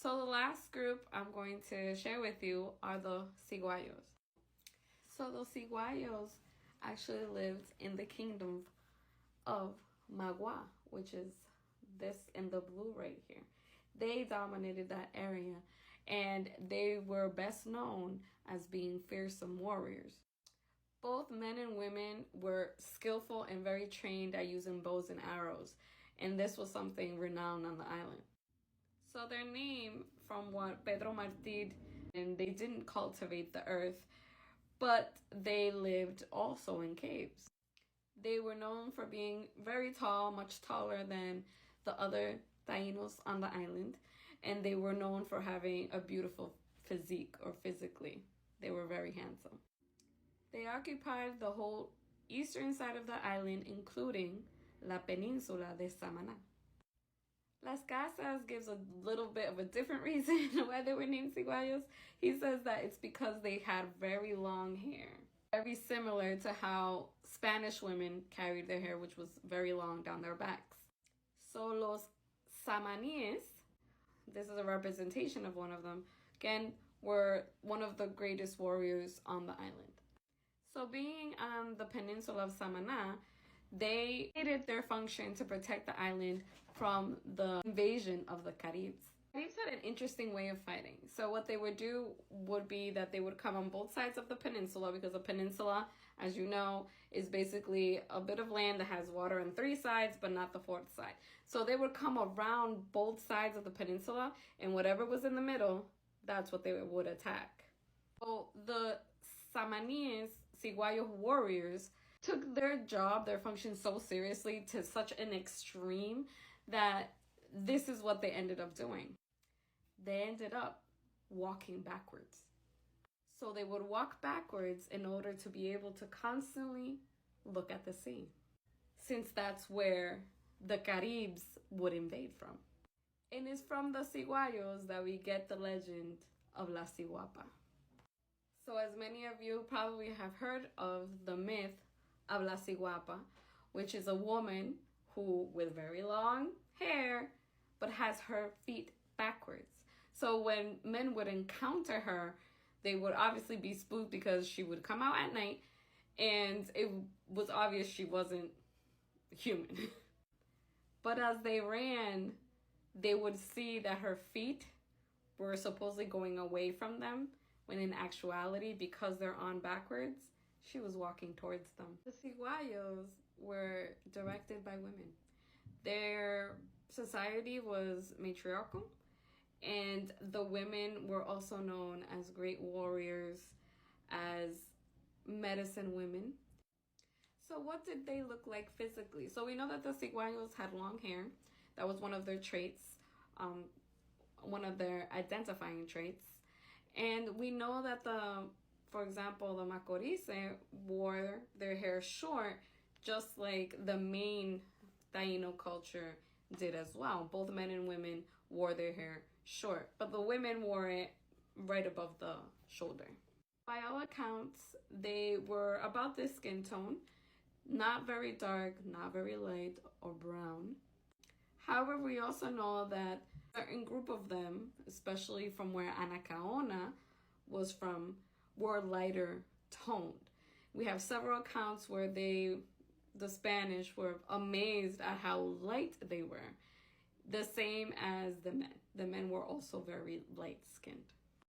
So the last group I'm going to share with you are the Ciguayos. So the Ciguayos actually lived in the kingdom of Magua, which is this in the blue right here. They dominated that area, and they were best known as being fearsome warriors. Both men and women were skillful and very trained at using bows and arrows, and this was something renowned on the island. So their name, from what Pedro Martí, and they didn't cultivate the earth, but they lived also in caves. They were known for being very tall, much taller than the other Taínos on the island, and they were known for having a beautiful physique, or physically. They were very handsome. They occupied the whole eastern side of the island, including La Península de Samaná. Las Casas gives a little bit of a different reason why they were named Ciguayos. He says that it's because they had very long hair. Very similar to how Spanish women carried their hair, which was very long down their backs. So los Samaníes, this is a representation of one of them, again, were one of the greatest warriors on the island. So being on the peninsula of Samaná, they needed their function to protect the island from the invasion of the Caribs. Caribs had an interesting way of fighting. So what they would do would be that they would come on both sides of the peninsula, because a peninsula, as you know, is basically a bit of land that has water on three sides, but not the fourth side. So they would come around both sides of the peninsula, and whatever was in the middle, that's what they would attack. So the Samaníes, Ciguayo warriors, took their job, their function so seriously to such an extreme that this is what they ended up doing. They ended up walking backwards. So they would walk backwards in order to be able to constantly look at the sea, since that's where the Caribs would invade from. And it's from the Ciguayos that we get the legend of La Ciguapa. So as many of you probably have heard of the myth of La Ciguapa, which is a woman who with very long hair but has her feet backwards. So when men would encounter her, they would obviously be spooked because she would come out at night and it was obvious she wasn't human. But as they ran, they would see that her feet were supposedly going away from them, when in actuality, because they're on backwards, she was walking towards them. The Ciguayos were directed by women. Their society was matriarchal, and the women were also known as great warriors, as medicine women. So what did they look like physically? So we know that the Ciguayos had long hair. That was one of their traits, one of their identifying traits. And we know that for example, the Macorise wore their hair short, just like the main Taino culture did as well. Both men and women wore their hair short, but the women wore it right above the shoulder. By all accounts, they were about this skin tone, not very dark, not very light or brown. However, we also know that a certain group of them, especially from where Anacaona was from, were lighter toned. We have several accounts where the Spanish were amazed at how light they were. The same as the men. The men were also very light-skinned.